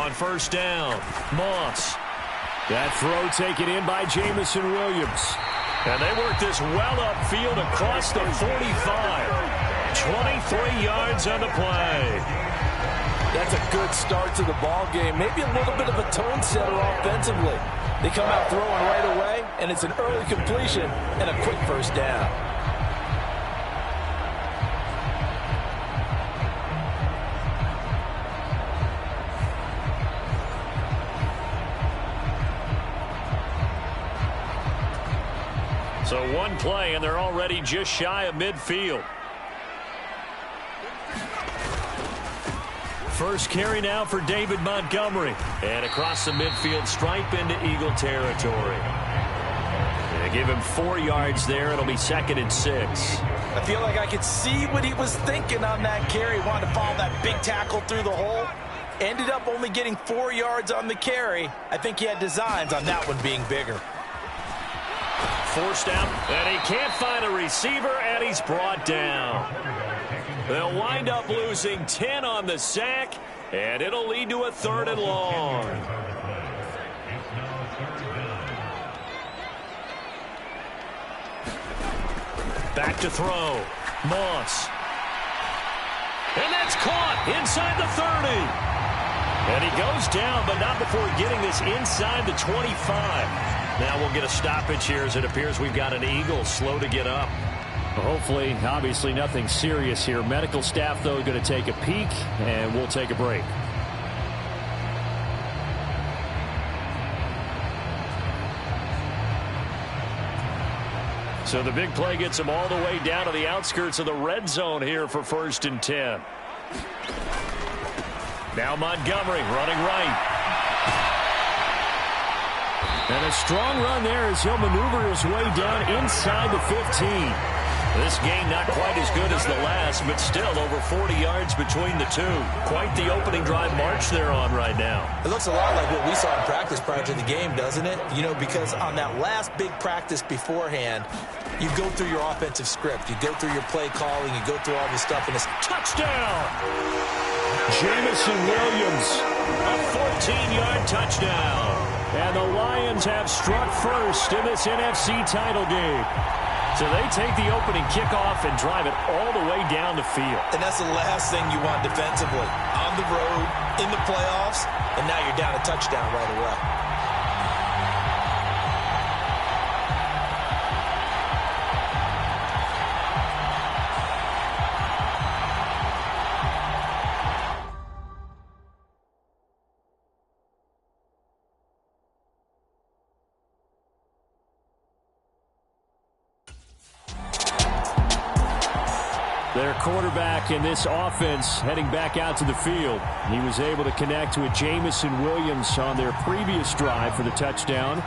on first down. Moss. That throw taken in by Jamison Williams. And they work this well upfield across the 45. 23 yards on the play. That's a good start to the ball game. Maybe a little bit of a tone setter offensively. They come out throwing right away, and it's an early completion and a quick first down. So one play, and they're already just shy of midfield. First carry now for David Montgomery. And across the midfield stripe into Eagle territory. They give him 4 yards there. It'll be 2nd and 6. I feel like I could see what he was thinking on that carry. Wanted to follow that big tackle through the hole. Ended up only getting 4 yards on the carry. I think he had designs on that one being bigger. Forced out, and he can't find a receiver, and he's brought down. They'll wind up losing 10 on the sack, and it'll lead to a 3rd and long. Back to throw. Moss. And that's caught inside the 30. And he goes down, but not before getting this inside the 25. Now we'll get a stoppage here as it appears we've got an Eagle slow to get up. Hopefully, obviously nothing serious here. Medical staff, though, going to take a peek, and we'll take a break. So the big play gets him all the way down to the outskirts of the red zone here for 1st and 10. Now Montgomery running right. And a strong run there as he'll maneuver his way down inside the 15. This game not quite as good as the last, but still over 40 yards between the two. Quite the opening drive march they're on right now. It looks a lot like what we saw in practice prior to the game, doesn't it? You know, because on that last big practice beforehand, you go through your offensive script. You go through your play calling. You go through all this stuff. And it's touchdown! Jamison Williams, a 14-yard touchdown. And the Lions have struck first in this NFC title game. So they take the opening kickoff and drive it all the way down the field. And that's the last thing you want defensively. On the road, in the playoffs, and now you're down a touchdown right away. Their quarterback in this offense heading back out to the field. He was able to connect with Jamison Williams on their previous drive for the touchdown.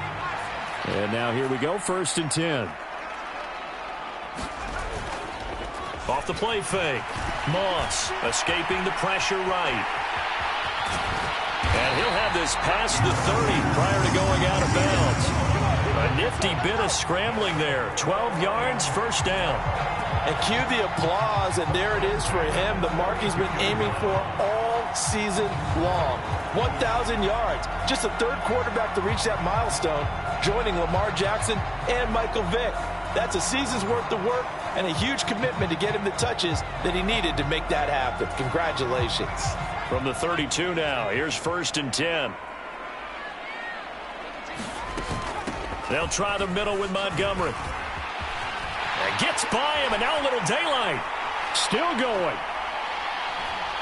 And now here we go, 1st and 10. Off the play fake. Moss escaping the pressure right. And he'll have this past the 30 prior to going out of bounds. A nifty bit of scrambling there. 12 yards, 1st down. And cue the applause, and there it is for him. The mark he's been aiming for all season long. 1,000 yards. Just the 3rd quarterback to reach that milestone, joining Lamar Jackson and Michael Vick. That's a season's worth of work and a huge commitment to get him the touches that he needed to make that happen. Congratulations. From the 32 now, here's 1st and 10. They'll try the middle with Montgomery. Gets by him, and now a little daylight. Still going.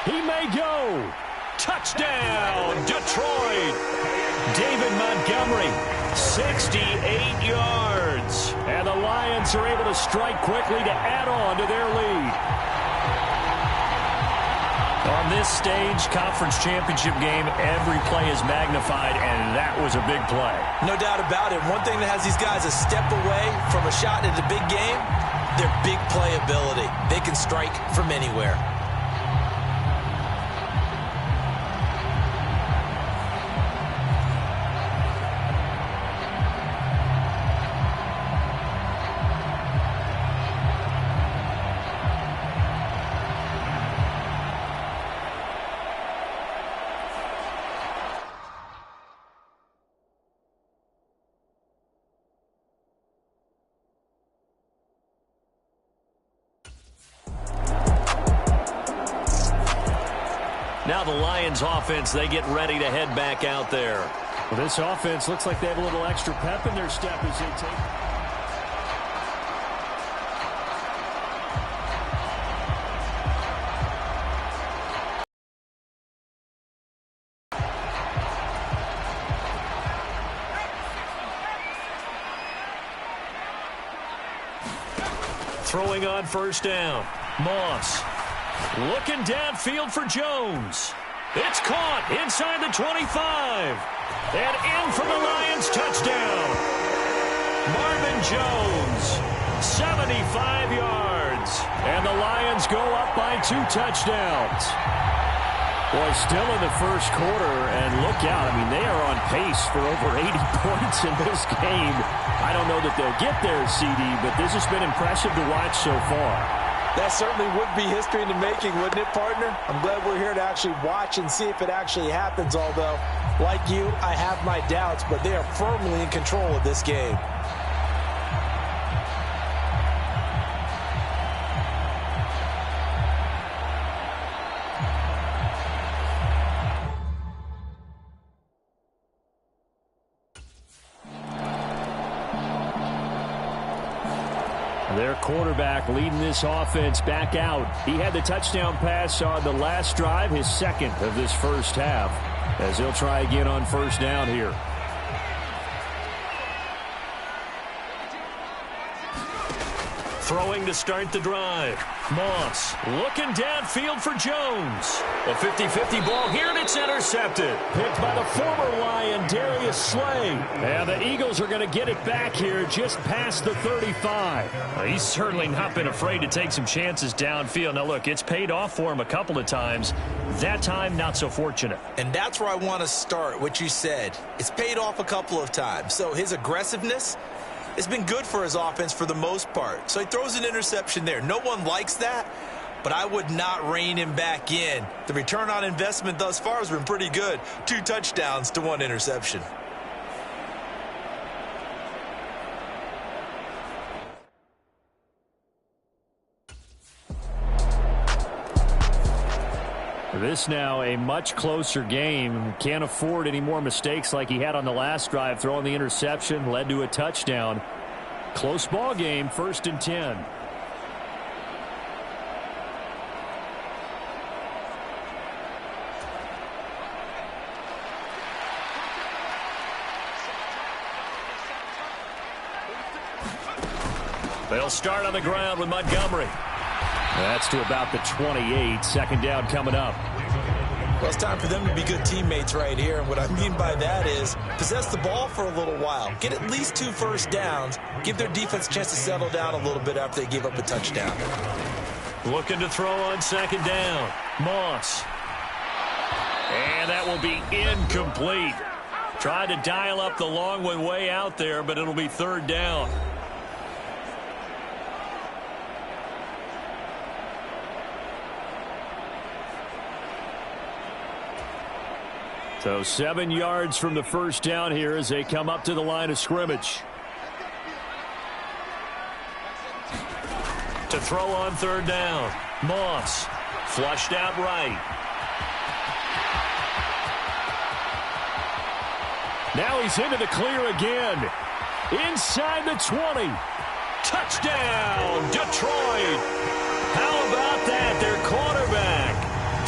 He may go. Touchdown, Detroit. David Montgomery, 68 yards. And the Lions are able to strike quickly to add on to their lead. On this stage, conference championship game, every play is magnified, and that was a big play. No doubt about it. One thing that has these guys a step away from a shot at the big game, their big play ability. They can strike from anywhere. Now the Lions offense, they get ready to head back out there. Well, this offense looks like they have a little extra pep in their step as they take. Throwing on first down. Moss looking downfield for Jones. It's caught inside the 25. And in for the Lions touchdown. Marvin Jones, 75 yards. And the Lions go up by 2 touchdowns. Boy, still in the first quarter, and look out. I mean, they are on pace for over 80 points in this game. I don't know that they'll get there, CD, but this has been impressive to watch so far. That certainly would be history in the making, wouldn't it, partner? I'm glad we're here to actually watch and see if it actually happens, although, like you, I have my doubts, but they are firmly in control of this game. Their quarterback leading this offense back out. He had the touchdown pass on the last drive, his second of this first half, as he'll try again on first down here. Throwing to start the drive. Moss looking downfield for Jones. A 50-50 ball here, and it's intercepted. Picked by the former Lion, Darius Slay. And the Eagles are going to get it back here just past the 35. He's certainly not been afraid to take some chances downfield. Now, look, it's paid off for him a couple of times. That time, not so fortunate. And that's where I want to start, what you said. It's paid off a couple of times. So his aggressiveness, it's been good for his offense for the most part. So he throws an interception there. No one likes that, but I would not rein him back in. The return on investment thus far has been pretty good. 2 touchdowns to 1 interception. This now a much closer game. Can't afford any more mistakes like he had on the last drive. Throwing the interception led to a touchdown. Close ball game, 1st and 10. They'll start on the ground with Montgomery. That's to about the 28. 2nd down coming up. Well, it's time for them to be good teammates right here. And what I mean by that is possess the ball for a little while. Get at least 2 first downs. Give their defense a chance to settle down a little bit after they give up a touchdown. Looking to throw on 2nd down. Moss. And that will be incomplete. Tried to dial up the long one way out there, but it'll be 3rd down. So 7 yards from the first down here as they come up to the line of scrimmage. To throw on 3rd down. Moss flushed out right. Now he's into the clear again. Inside the 20. Touchdown, Detroit. How about that? Their quarterback,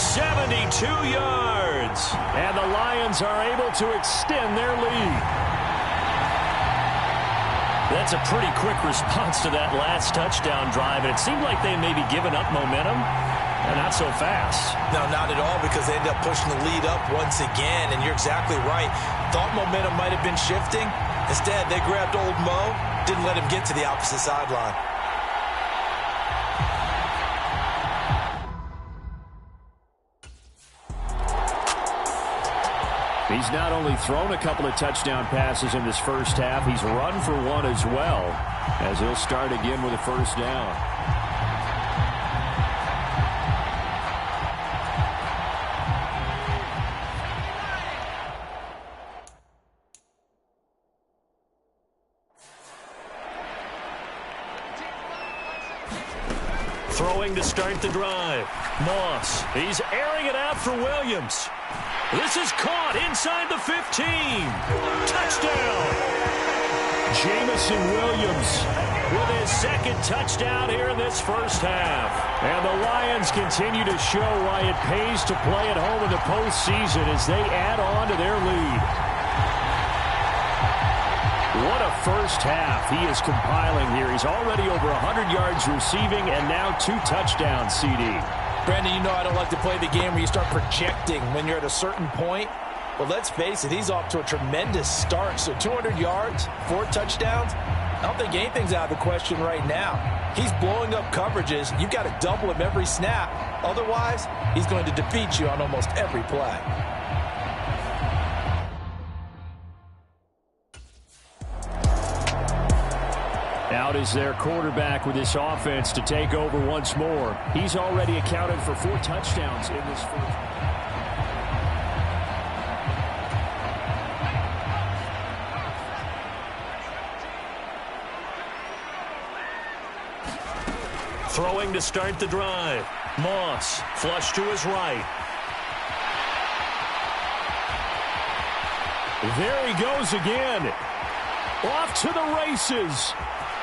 72 yards. And the Lions are able to extend their lead. That's a pretty quick response to that last touchdown drive. And it seemed like they may be giving up momentum. And not so fast. No, not at all, because they ended up pushing the lead up once again. And you're exactly right. Thought momentum might have been shifting. Instead, they grabbed old Mo, didn't let him get to the opposite sideline. He's not only thrown a couple of touchdown passes in this first half, he's run for 1 as well, as he'll start again with a first down. Throwing to start the drive. Moss. He's airing it out for Williams. This is caught inside the 15. Touchdown. Jamison Williams with his second touchdown here in this first half. And the Lions continue to show why it pays to play at home in the postseason as they add on to their lead. What a first half he is compiling here. He's already over 100 yards receiving and now 2 touchdowns, CD. Brandon, you know I don't like to play the game where you start projecting when you're at a certain point. But let's face it, he's off to a tremendous start. So 200 yards, 4 touchdowns. I don't think anything's out of the question right now. He's blowing up coverages. You've got to double him every snap. Otherwise, he's going to defeat you on almost every play. Out is their quarterback with this offense to take over once more. He's already accounted for 4 touchdowns in this first. Throwing to start the drive. Moss, flush to his right. There he goes again. Off to the races.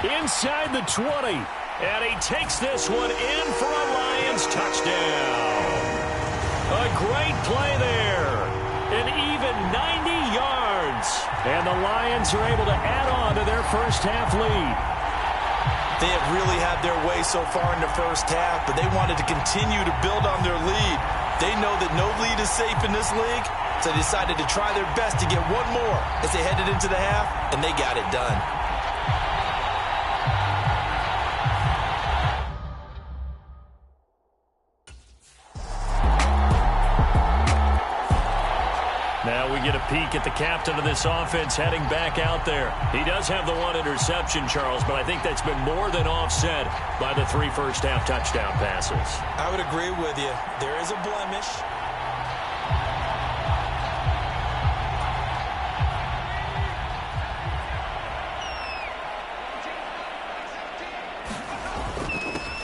Inside the 20. And he takes this one in for a Lions touchdown. A great play there. An even 90 yards. And the Lions are able to add on to their first half lead. They have really had their way so far in the first half, but they wanted to continue to build on their lead. They know that no lead is safe in this league, so they decided to try their best to get one more as they headed into the half, and they got it done. Now we get a peek at the captain of this offense heading back out there. He does have the 1 interception, Charles, but I think that's been more than offset by the 3 first-half touchdown passes. I would agree with you. There is a blemish.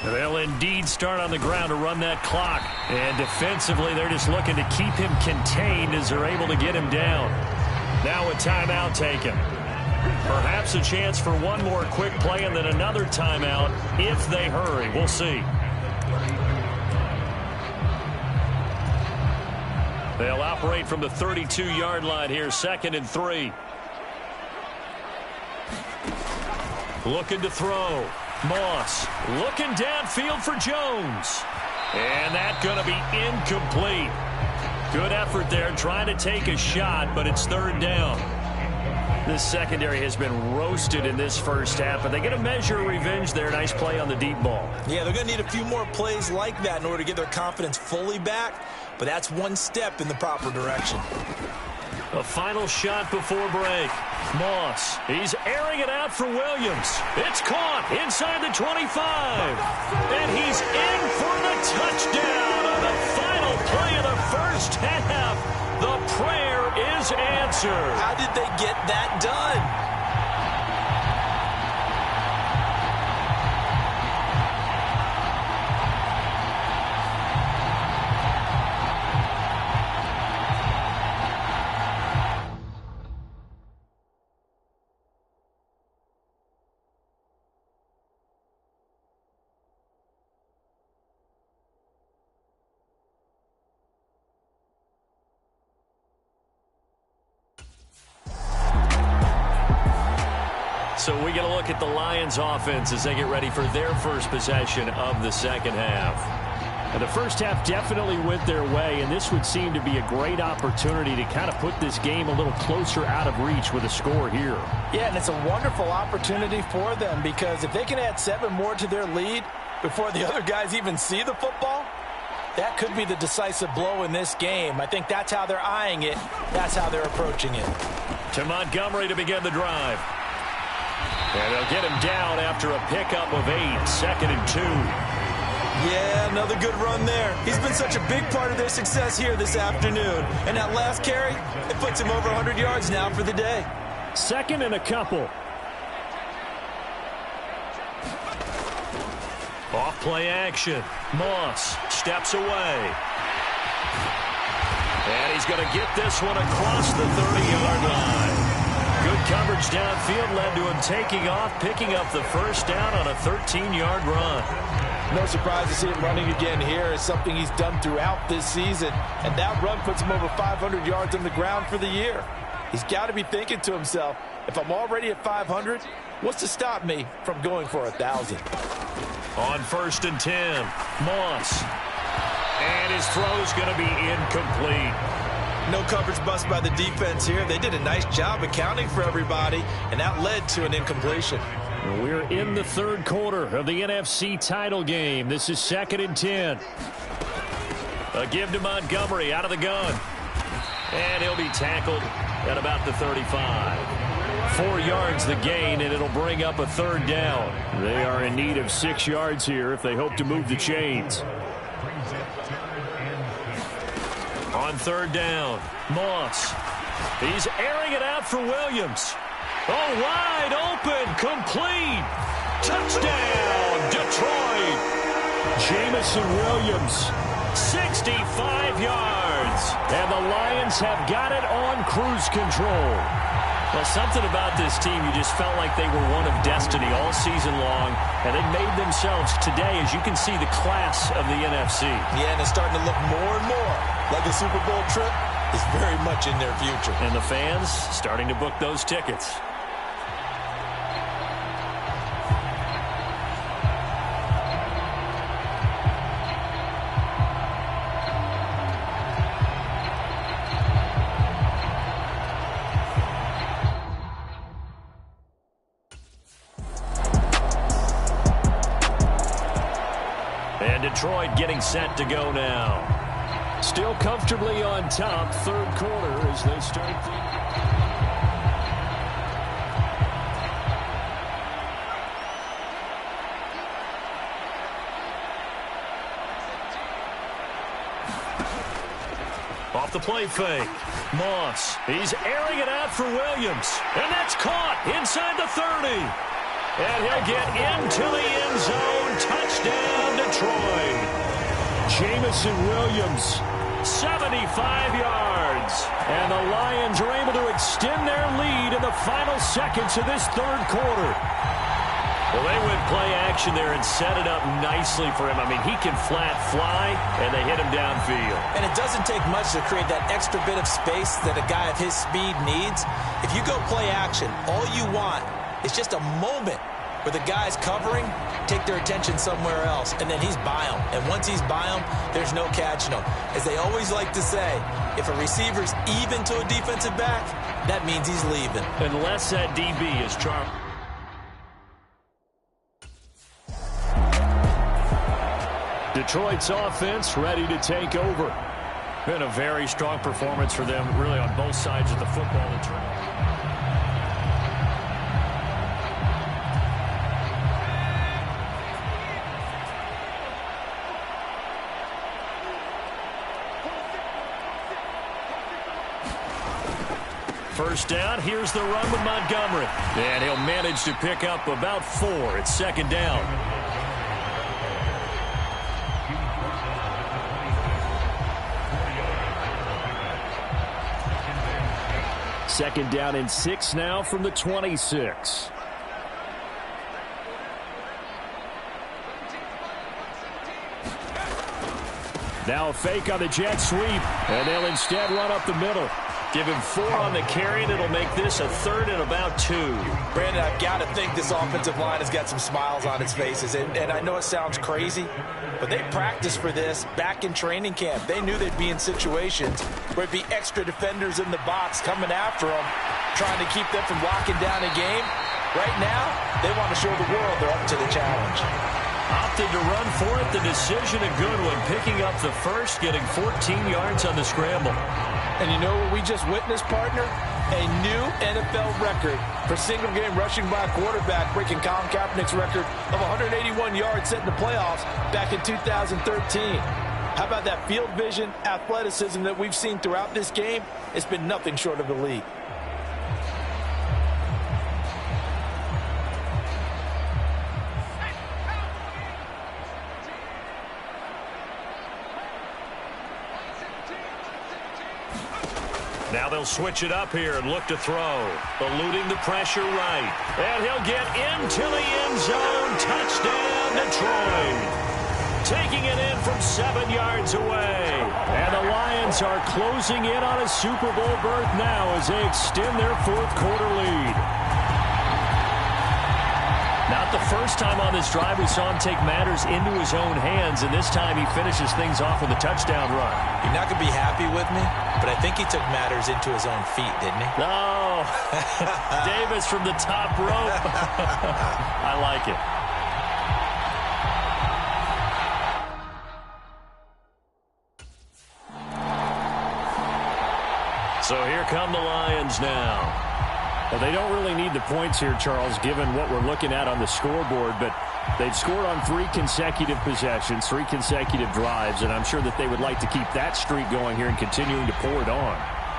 They'll indeed start on the ground to run that clock. And defensively, they're just looking to keep him contained as they're able to get him down. Now a timeout taken. Perhaps a chance for one more quick play and then another timeout if they hurry. We'll see. They'll operate from the 32-yard line here, 2nd and 3. Looking to throw. Moss looking downfield for Jones. And that's going to be incomplete. Good effort there trying to take a shot, but it's 3rd down. This secondary has been roasted in this first half, but they get a measure of revenge there. Nice play on the deep ball. Yeah, they're going to need a few more plays like that in order to get their confidence fully back, but that's one step in the proper direction. A final shot before break. Moss, he's airing it out for Williams. It's caught inside the 25. And he's in for the touchdown on the final play of the first half. The prayer is answered. How did they get that done? So we get a look at the Lions offense as they get ready for their first possession of the second half. And the first half definitely went their way, and this would seem to be a great opportunity to kind of put this game a little closer out of reach with a score here. Yeah, and it's a wonderful opportunity for them because if they can add 7 more to their lead before the other guys even see the football, that could be the decisive blow in this game. I think that's how they're eyeing it. That's how they're approaching it. To Montgomery to begin the drive. And they'll get him down after a pickup of 8, 2nd and 2. Yeah, another good run there. He's been such a big part of their success here this afternoon. And that last carry, it puts him over 100 yards now for the day. 2nd and a couple. Off play action. Moss steps away. And he's going to get this one across the 30-yard line. Good coverage downfield led to him taking off, picking up the first down on a 13-yard run. No surprise to see him running again here. It's something he's done throughout this season. And that run puts him over 500 yards on the ground for the year. He's got to be thinking to himself, if I'm already at 500, what's to stop me from going for 1,000? On 1st and 10, Moss. And his throw's going to be incomplete. No coverage bust by the defense here. They did a nice job accounting for everybody, and that led to an incompletion. We're in the third quarter of the NFC title game. This is 2nd and 10. A give to Montgomery out of the gun. And he'll be tackled at about the 35. 4 yards the gain, and it'll bring up a 3rd down. They are in need of 6 yards here if they hope to move the chains. On 3rd down, Moss. He's airing it out for Williams. Oh, wide open, complete. Touchdown, Detroit. Jamison Williams. 65 yards. And the Lions have got it on cruise control. Well, something about this team, you just felt like they were one of destiny all season long, and they made themselves today, as you can see, the class of the NFC. Yeah, and it's starting to look more and more like a Super Bowl trip is very much in their future. And the fans starting to book those tickets. And Detroit getting set to go now. Still comfortably on top, third quarter as they start the... Off the play fake. Moss. He's airing it out for Williams. And that's caught inside the 30. And he'll get into the end zone. Touchdown, Detroit. Jamison Williams. 75 yards. And the Lions are able to extend their lead in the final seconds of this third quarter. Well, they went play action there and set it up nicely for him. I mean, he can flat fly, and they hit him downfield. And it doesn't take much to create that extra bit of space that a guy of his speed needs. If you go play action, all you want is just a moment where the guy's covering, take their attention somewhere else, and then he's by him. And once he's by him, there's no catching him. As they always like to say, if a receiver's even to a defensive back, that means he's leaving. Unless that DB is charmed. Detroit's offense ready to take over. Been a very strong performance for them, really, on both sides of the football. First down, here's the run with Montgomery. And he'll manage to pick up about 4. It's second down. Second down and 6 now from the 26. Now a fake on the jet sweep, and they'll instead run up the middle. Give him 4 on the carry, and it'll make this a 3rd and about 2. Brandon, I've got to think this offensive line has got some smiles on its faces. And I know it sounds crazy, but they practiced for this back in training camp. They knew they'd be in situations where it'd be extra defenders in the box coming after them, trying to keep them from locking down a game. Right now, they want to show the world they're up to the challenge. Opted to run for it. The decision a good one. Picking up the first, getting 14 yards on the scramble. And you know what we just witnessed, partner? A new NFL record for single-game rushing by a quarterback, breaking Colin Kaepernick's record of 181 yards set in the playoffs back in 2013. How about that field vision, athleticism that we've seen throughout this game? It's been nothing short of elite. they'll switch it up here and look to throw. Eluding the pressure right. And he'll get into the end zone. Touchdown, Detroit. Taking it in from 7 yards away. And the Lions are closing in on a Super Bowl berth now as they extend their fourth quarter lead. Not the first time on this drive we saw him take matters into his own hands, and this time he finishes things off with a touchdown run. You're not going to be happy with me, but I think he took matters into his own feet, didn't he? No. Davis from the top rope. I like it. So here come the Lions now. Well, they don't really need the points here, Charles, given what we're looking at on the scoreboard, but they've scored on 3 consecutive possessions, 3 consecutive drives, and I'm sure that they would like to keep that streak going here and continuing to pour it on.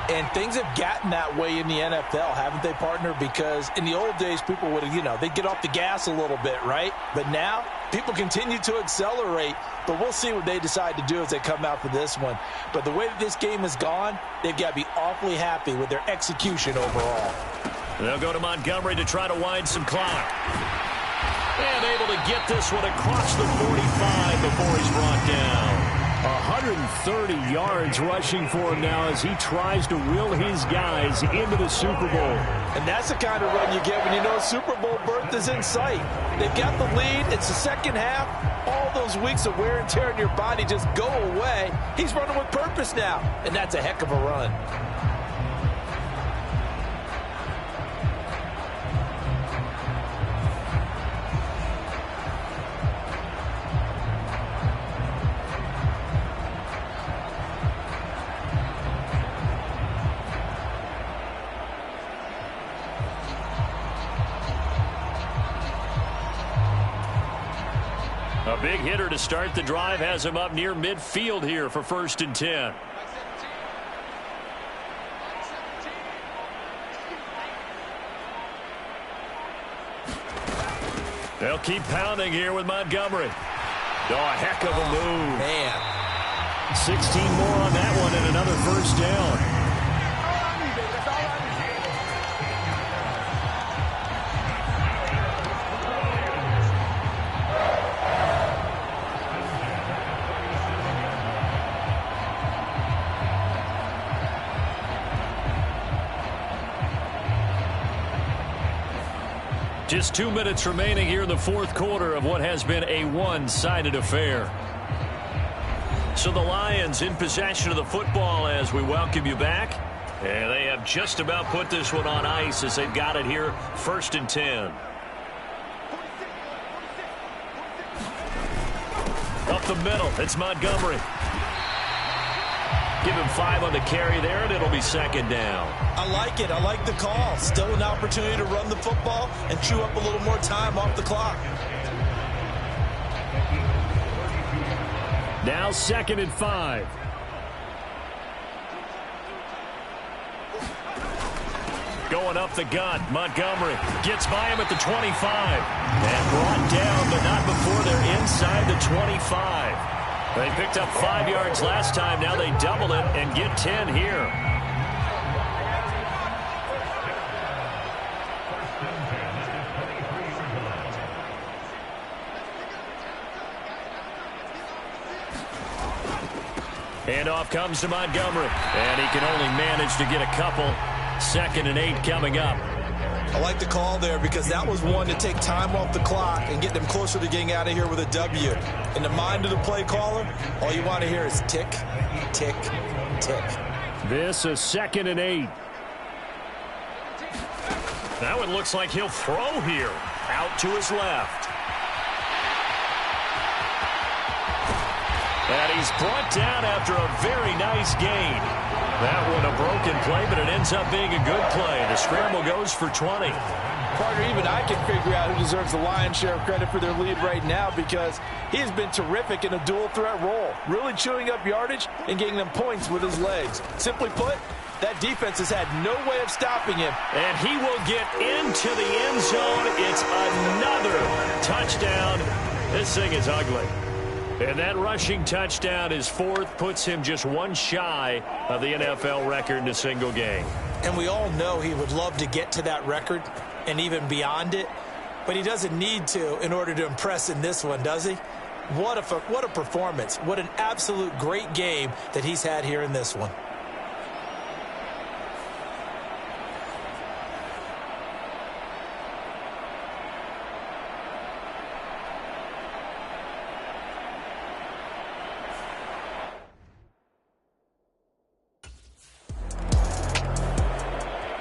And things have gotten that way in the NFL, haven't they, partner? Because in the old days, people would, they'd get off the gas a little bit, right? But now, people continue to accelerate, but we'll see what they decide to do as they come out for this one. But the way that this game has gone, they've got to be awfully happy with their execution overall. They'll go to Montgomery to try to wind some clock. And able to get this one across the 45 before he's brought down. 130 yards rushing for him now as he tries to will his guys into the Super Bowl. And that's the kind of run you get when you know Super Bowl berth is in sight. They've got the lead. It's the second half. All those weeks of wear and tear in your body just go away. He's running with purpose now, and that's a heck of a run. A big hitter to start the drive has him up near midfield here for 1st and 10. They'll keep pounding here with Montgomery. Oh, a heck of a move. Man. 16 more on that one and another 1st down. Just 2 minutes remaining here in the 4th quarter of what has been a one-sided affair. So the Lions in possession of the football as we welcome you back. And they have just about put this one on ice as they've got it here 1st and 10. Up the middle, it's Montgomery. Give him 5 on the carry there, and it'll be 2nd down. I like it. I like the call. Still an opportunity to run the football and chew up a little more time off the clock. Now 2nd and 5. Going up the gut, Montgomery gets by him at the 25. And brought down, but not before they're inside the 25. They picked up 5 yards last time. Now they double it and get 10 here. Handoff comes to Montgomery. And he can only manage to get a couple. 2nd and 8 coming up. I like the call there because that was one to take time off the clock and get them closer to getting out of here with a W. In the mind of the play caller, all you want to hear is tick, tick, tick. This is 2nd and 8. That one looks like he'll throw here. Out to his left. And he's brought down after a very nice gain. That one a broken play, but it ends up being a good play. The scramble goes for 20. Partner, even I can figure out who deserves the lion's share of credit for their lead right now because he has been terrific in a dual threat role, really chewing up yardage and getting them points with his legs. Simply put, that defense has had no way of stopping him. And he will get into the end zone. It's another touchdown. This thing is ugly. And that rushing touchdown, his fourth, puts him just one shy of the NFL record in a single game. And we all know he would love to get to that record and even beyond it, but he doesn't need to in order to impress in this one, does he? What a performance. What an absolute great game that he's had here in this one.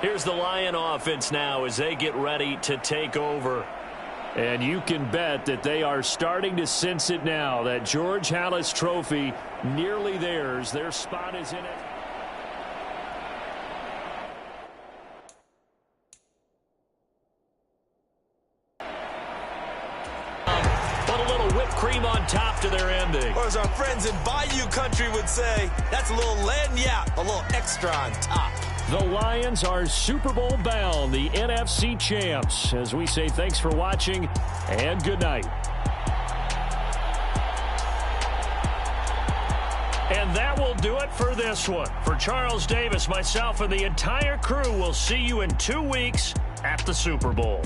Here's the Lion offense now as they get ready to take over. And you can bet that they are starting to sense it now. That George Halas trophy nearly theirs. Their spot is in it. Put a little whipped cream on top to their ending. Or as our friends in Bayou Country would say, that's a little lagniappe, a little extra on top. The Lions are Super Bowl bound, the NFC champs. As we say thanks for watching and good night. And that will do it for this one. For Charles Davis, myself, and the entire crew, we'll see you in 2 weeks at the Super Bowl.